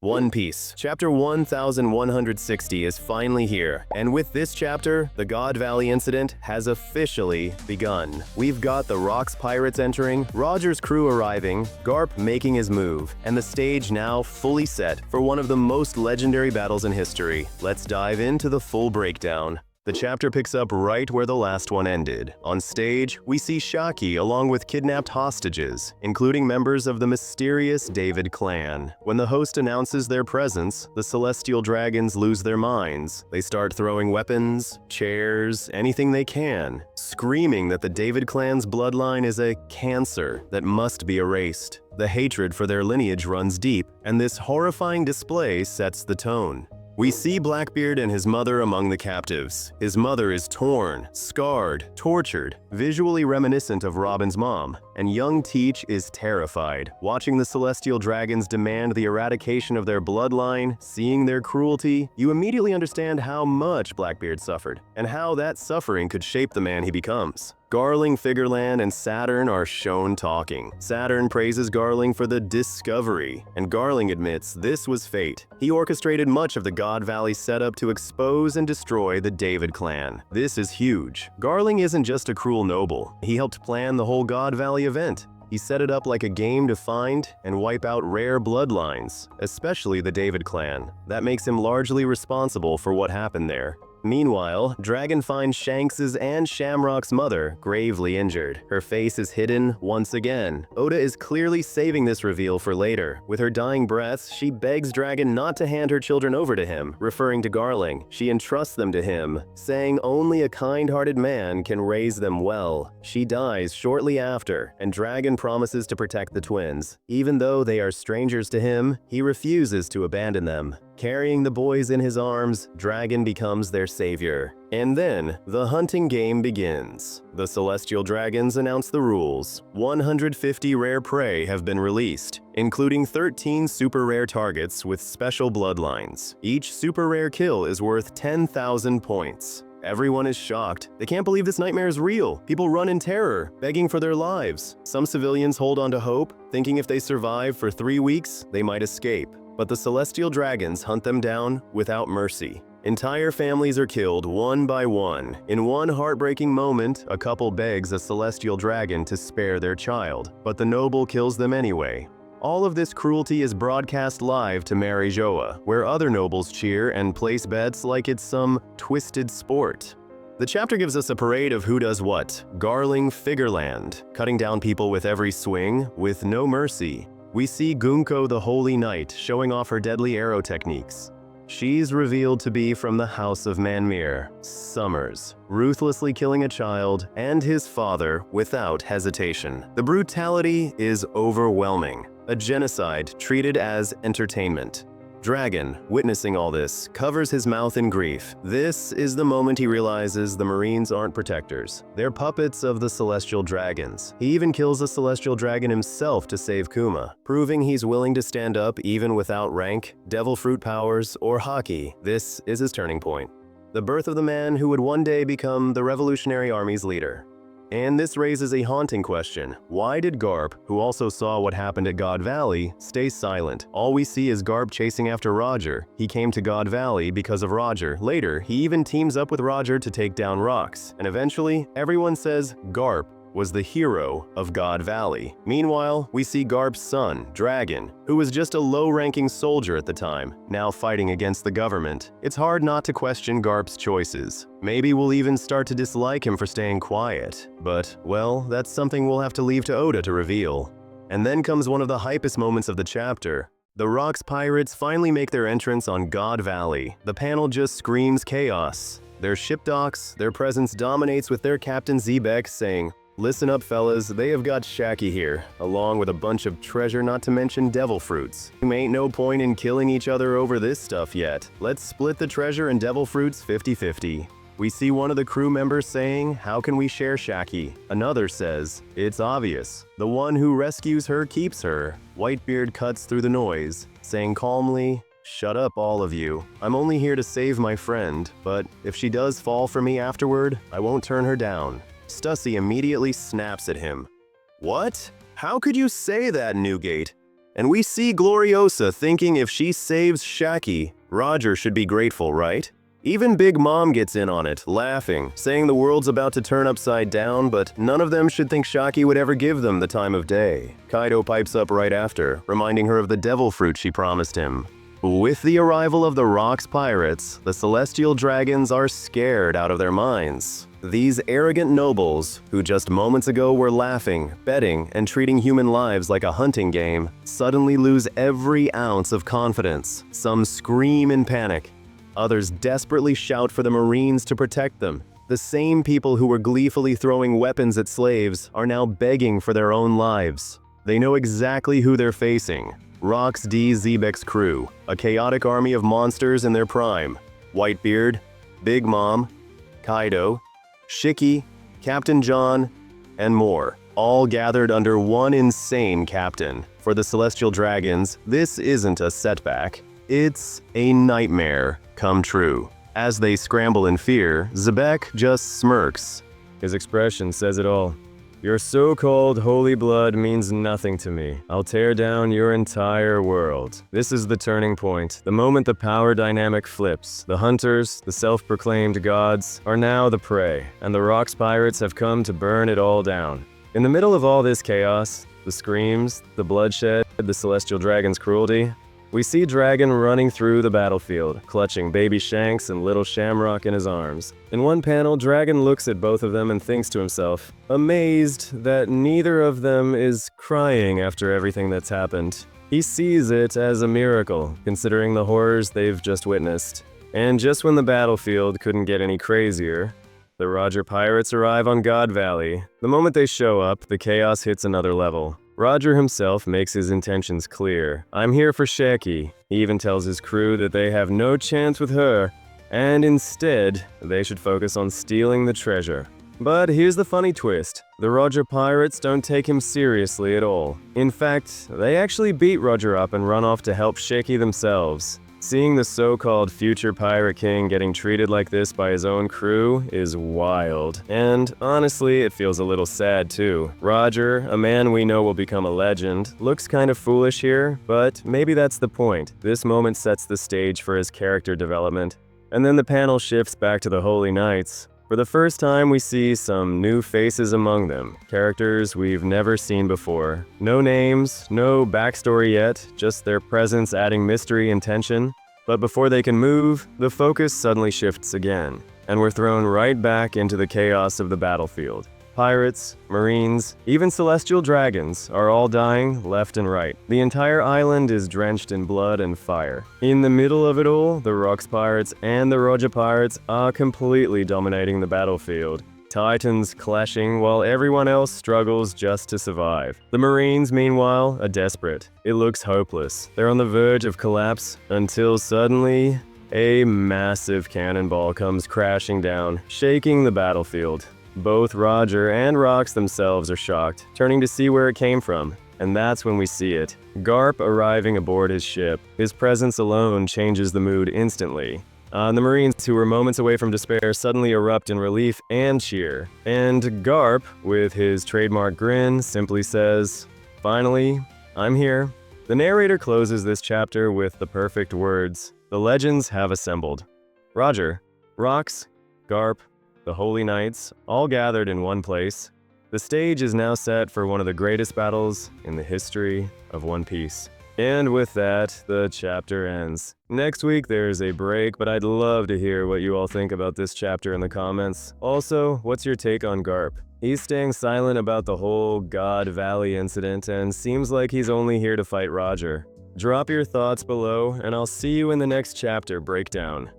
One Piece. Chapter 1160 is finally here, and with this chapter, the God Valley incident has officially begun. We've got the Rocks pirates entering, Roger's crew arriving, Garp making his move, and the stage now fully set for one of the most legendary battles in history. Let's dive into the full breakdown. The chapter picks up right where the last one ended. On stage, we see Shakky along with kidnapped hostages, including members of the mysterious David clan. When the host announces their presence, the celestial dragons lose their minds. They start throwing weapons, chairs, anything they can, screaming that the David clan's bloodline is a cancer that must be erased. The hatred for their lineage runs deep, and this horrifying display sets the tone. We see Blackbeard and his mother among the captives. His mother is torn, scarred, tortured, visually reminiscent of Robin's mom, and young Teach is terrified. Watching the celestial dragons demand the eradication of their bloodline, seeing their cruelty, you immediately understand how much Blackbeard suffered, and how that suffering could shape the man he becomes. Garling, Figureland, and Saturn are shown talking. Saturn praises Garling for the discovery, and Garling admits this was fate. He orchestrated much of the God Valley setup to expose and destroy the David clan. This is huge. Garling isn't just a cruel noble. He helped plan the whole God Valley event. He set it up like a game to find and wipe out rare bloodlines, especially the David clan. That makes him largely responsible for what happened there. Meanwhile, Dragon finds Shanks' and Shamrock's mother gravely injured. Her face is hidden once again. Oda is clearly saving this reveal for later. With her dying breaths, she begs Dragon not to hand her children over to him, referring to Garling. She entrusts them to him, saying only a kind-hearted man can raise them well. She dies shortly after, and Dragon promises to protect the twins. Even though they are strangers to him, he refuses to abandon them. Carrying the boys in his arms, Dragon becomes their savior. And then, the hunting game begins. The celestial dragons announce the rules. 150 rare prey have been released, including 13 super rare targets with special bloodlines. Each super rare kill is worth 10,000 points. Everyone is shocked. They can't believe this nightmare is real. People run in terror, begging for their lives. Some civilians hold on to hope, thinking if they survive for 3 weeks, they might escape. But the celestial dragons hunt them down without mercy. Entire families are killed one by one. In one heartbreaking moment, a couple begs a celestial dragon to spare their child, but the noble kills them anyway. All of this cruelty is broadcast live to Mary Joa, where other nobles cheer and place bets like it's some twisted sport. The chapter gives us a parade of who does what. Garling, Figureland, cutting down people with every swing, with no mercy. We see Gunko the Holy Knight showing off her deadly arrow techniques. She's revealed to be from the House of Manmere, Summers, ruthlessly killing a child and his father without hesitation. The brutality is overwhelming, a genocide treated as entertainment. Dragon, witnessing all this, covers his mouth in grief. This is the moment he realizes the Marines aren't protectors. They're puppets of the celestial dragons. He even kills a celestial dragon himself to save Kuma, proving he's willing to stand up even without rank, devil fruit powers, or hockey. This is his turning point. The birth of the man who would one day become the Revolutionary Army's leader. And this raises a haunting question. Why did Garp, who also saw what happened at God Valley, stay silent? All we see is Garp chasing after Roger. He came to God Valley because of Roger. Later, he even teams up with Roger to take down Rocks. And eventually, everyone says Garp was the hero of God Valley. Meanwhile, we see Garp's son, Dragon, who was just a low-ranking soldier at the time, now fighting against the government. It's hard not to question Garp's choices. Maybe we'll even start to dislike him for staying quiet. But, well, that's something we'll have to leave to Oda to reveal. And then comes one of the hypest moments of the chapter. The Rocks pirates finally make their entrance on God Valley. The panel just screams chaos. Their ship docks, their presence dominates with their captain Xebec saying, "Listen up, fellas, they have got Shakky here, along with a bunch of treasure, not to mention devil fruits. Ain't no point in killing each other over this stuff yet. Let's split the treasure and devil fruits 50-50. We see one of the crew members saying, "How can we share Shakky?" Another says, "It's obvious. The one who rescues her keeps her." Whitebeard cuts through the noise, saying calmly, "Shut up, all of you. I'm only here to save my friend, but if she does fall for me afterward, I won't turn her down." Stussy immediately snaps at him. "What? How could you say that, Newgate?" And we see Gloriosa thinking if she saves Shakky, Roger should be grateful, right? Even Big Mom gets in on it, laughing, saying the world's about to turn upside down, but none of them should think Shakky would ever give them the time of day. Kaido pipes up right after, reminding her of the devil fruit she promised him. With the arrival of the Rocks pirates, the celestial dragons are scared out of their minds. These arrogant nobles, who just moments ago were laughing, betting, and treating human lives like a hunting game, suddenly lose every ounce of confidence. Some scream in panic. Others desperately shout for the Marines to protect them. The same people who were gleefully throwing weapons at slaves are now begging for their own lives. They know exactly who they're facing. Gol D Xebec's crew, a chaotic army of monsters in their prime. Whitebeard, Big Mom, Kaido, Shikky, Captain John, and more, all gathered under one insane captain. For the Celestial Dragons, this isn't a setback. It's a nightmare come true. As they scramble in fear, Xebec just smirks. His expression says it all. Your so-called holy blood means nothing to me. I'll tear down your entire world. This is the turning point, the moment the power dynamic flips. The hunters, the self-proclaimed gods, are now the prey, and the Rocks pirates have come to burn it all down. In the middle of all this chaos, the screams, the bloodshed, the Celestial Dragon's cruelty, we see Dragon running through the battlefield, clutching baby Shanks and little Shamrock in his arms. In one panel, Dragon looks at both of them and thinks to himself, amazed that neither of them is crying after everything that's happened. He sees it as a miracle, considering the horrors they've just witnessed. And just when the battlefield couldn't get any crazier, the Roger pirates arrive on God Valley. The moment they show up, the chaos hits another level. Roger himself makes his intentions clear. I'm here for Shakky. He even tells his crew that they have no chance with her, and instead, they should focus on stealing the treasure. But here's the funny twist. The Roger pirates don't take him seriously at all. In fact, they actually beat Roger up and run off to help Shakky themselves. Seeing the so-called future Pirate King getting treated like this by his own crew is wild. And honestly, it feels a little sad too. Roger, a man we know will become a legend, looks kind of foolish here, but maybe that's the point. This moment sets the stage for his character development. And then the panel shifts back to the Holy Knights. For the first time, we see some new faces among them, characters we've never seen before. No names, no backstory yet, just their presence adding mystery and tension. But before they can move, the focus suddenly shifts again, and we're thrown right back into the chaos of the battlefield. Pirates, Marines, even Celestial Dragons are all dying left and right. The entire island is drenched in blood and fire. In the middle of it all, the Rocks pirates and the Roger pirates are completely dominating the battlefield. Titans clashing while everyone else struggles just to survive. The Marines, meanwhile, are desperate. It looks hopeless. They're on the verge of collapse until suddenly, a massive cannonball comes crashing down, shaking the battlefield. Both Roger and Rocks themselves are shocked, turning to see where it came from. And that's when we see it. Garp arriving aboard his ship. His presence alone changes the mood instantly. The Marines, who were moments away from despair, suddenly erupt in relief and cheer. And Garp, with his trademark grin, simply says, "Finally, I'm here." The narrator closes this chapter with the perfect words, "The legends have assembled." Roger, Rocks, Garp, the Holy Knights, all gathered in one place. The stage is now set for one of the greatest battles in the history of One Piece. And with that, the chapter ends. Next week there's a break, but I'd love to hear what you all think about this chapter in the comments. Also, what's your take on Garp? He's staying silent about the whole God Valley incident and seems like he's only here to fight Roger. Drop your thoughts below, and I'll see you in the next chapter breakdown.